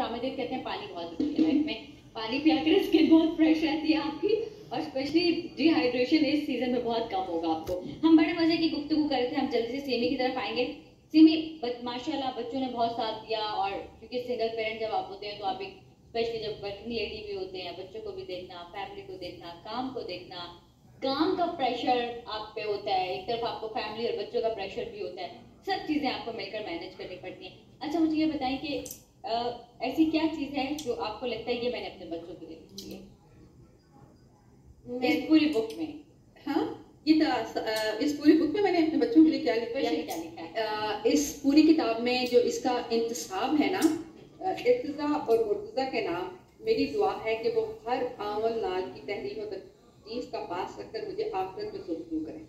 आमदीद कहते हैं पानी बहुत जरूरी है लाइफ में। पानी पिया कर स्किन बहुत फ्रेश रहती है आपकी, और स्पेशली डिहाइड्रेशन इस सीजन में बहुत कम होगा आपको। हम बड़े मजे की गुफ्तगू कर रहे थे, हम जल्दी से सिमी की तरफ आएंगे। सिमी, माशाल्लाह बच्चों ने बहुत साथ दिया, और क्योंकि सिंगल पेरेंट जब आप होते हैं तो आप एक स्पेशली जब वर्किंग लेडी भी होते हैं, बच्चों को भी देखना, फैमिली को देखना, काम को देखना, काम का प्रेशर आप पे होता है, एक तरफ आपको फैमिली और बच्चों का प्रेशर भी होता है, सब चीजें आपको मिलकर मैनेज करनी पड़ती हैं। अच्छा मुझे ये बताएं कि ऐसी क्या चीज है जो आपको लगता है ये मैंने अपने बच्चों के लिए लिखी है इस पूरी बुक में? हाँ, ये इस पूरी बुक में मैंने अपने बच्चों के लिए क्या लिखा है? इस पूरी किताब में जो इसका इंतसाब है ना, इर्तिजा और मुर्तजा के नाम, मेरी दुआ है कि वो हर आमल नाल की तहरीम और तकलीफ का पास रखकर मुझे आखिरत में सुरखरू करें।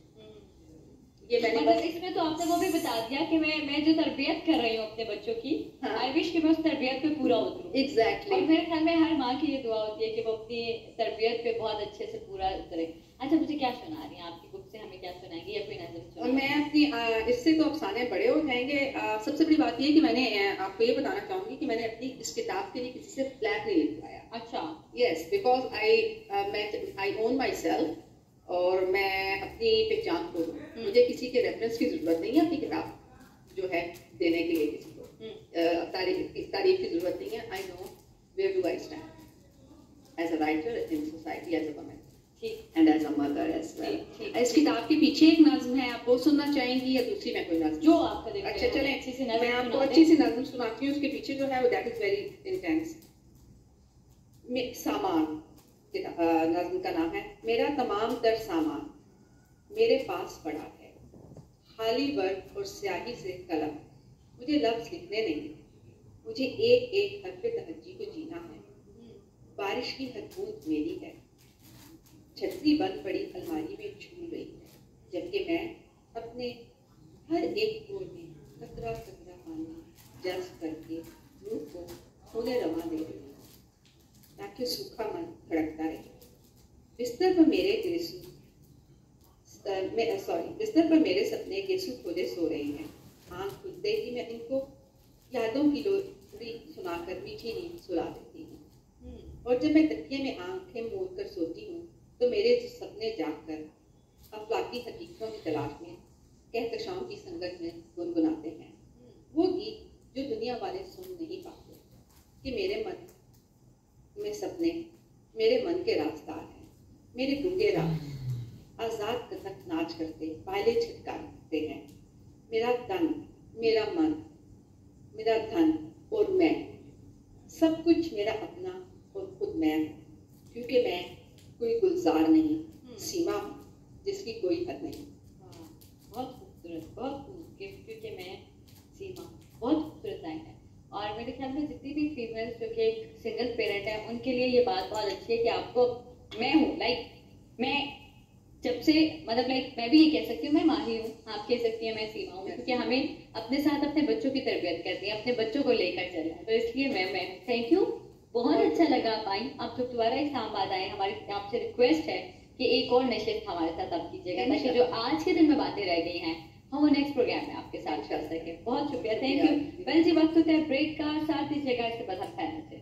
ये मैंने मतलब इसमें तो आपने वो भी बता दिया कि मैं जो तरबियत कर रही हूँ अपने बच्चों की, आई विश कि मैं उस तरबियत पे पूरा उतरूं। एग्जैक्टली। और मेरे ख्याल में हर माँ की ये दुआ होती है कि वो अपनी तरबियत पे बहुत अच्छे से पूरा उतरे। अच्छा मुझे क्या सुना रही हैं आपकी बुक से, हमें क्या सुनाएंगी या कोई नज़म? और मैं अपनी इससे तो अफसाने बड़े हो जाएंगे। सबसे बड़ी बात ये कि मैंने आपको ये बताना चाहूंगी कि मैंने अपनी इस किताब के लिए किसी से फ्लैट नहीं लिखवाया। अच्छा। Yes, because I own my self, और मैं अपनी पहचान को मुझे किसी के रेफरेंस की जरूरत नहीं है अपनी किताब जो है देने के लिए, किसी को तारीफ की जरूरत नहीं है। I know where do I stand as a writer in society, as a woman and as a mother as well. इस किताब के पीछे एक नज्म है, आप वो सुनना चाहेंगी या दूसरी में कोई नज्म? जो आपका देखिए। अच्छा चलें, मैं आपको अच्छी सी नज्म सुनाती हूँ। उसके पीछे जो है वो दैट इज वेरी इंटेंस। सामान नज्म का नाम है। मेरा तमाम तर सामान मेरे पास पड़ा है, खाली वर्क और स्याही से कलम, मुझे लफ्ज लिखने नहीं, मुझे एक एक हरफ तहज्जी को जीना है। बारिश की हर बूंद मेरी है, छतरी बंद पड़ी अलमारी में झूल रही है, जबकि मैं अपने हर एक कोर में कतरा कतरा पानी जज्ब करके रूह को होने रवा दे रही हूँ ताकि सूखा मन धड़कता रहे। बिस्तर पर मेरे मेरे सपने गेसू खोले सो रहे हैं। आँख खुलते ही मैं इनको यादों की लोरी सुनाकर मीठी नींद सुला देती हूँ। और जब मैं तकिए में आंखें मोड़ कर सोती हूँ तो मेरे सपने जागकर अफलाकी हकीकतों की तलाश में कहकशाओं की संगत में गुनगुनाते हैं वो गीत जो दुनिया वाले सुन नहीं पाते, कि मेरे मन में सपने मेरे मन के रास्तार हैं, मेरे गूंगे राग आजाद कथक नाच करते पायले छिटकारते हैं। मेरा तन, मेरा मन, मेरा धन और मैं, सब कुछ मेरा अपना और खुद मैं हूँ, क्योंकि मैं कोई गुलजार नहीं, सीमा हूँ जिसकी कोई हद नहीं। बहुत खूबसूरत, बहुत खूबसूरत, क्योंकि मैं सीमा, बहुत खूबसूरत लाइन है। और मेरे ख्याल में जितनी भी फीमेल्स जो कि एक सिंगल पेरेंट है उनके लिए ये बात बहुत अच्छी है कि आपको मैं हूँ, मैं जब से मतलब मैं भी ये कह सकती हूँ मैं माही हूँ, आप कह सकती हैं मैं सीमा हूँ, क्योंकि हमें अपने साथ अपने बच्चों की तरबियत करनी है, अपने बच्चों को लेकर चलना है, तो इसलिए मैं थैंक यू। बहुत अच्छा लगा आप आई। आप जब दोबारा इस्लामाबाद आए, हमारी आपसे रिक्वेस्ट है कि एक और नशिस्त हमारे साथ आप कीजिएगा ताकि जो आज के दिन में बातें रह गई हैं हम वो नेक्स्ट प्रोग्राम में आपके साथ कर सकें। बहुत शुक्रिया, थैंक यू। वेल जी, वक्त होता है ब्रेक का, साथ दीजिएगा इसके बाद हम फैन से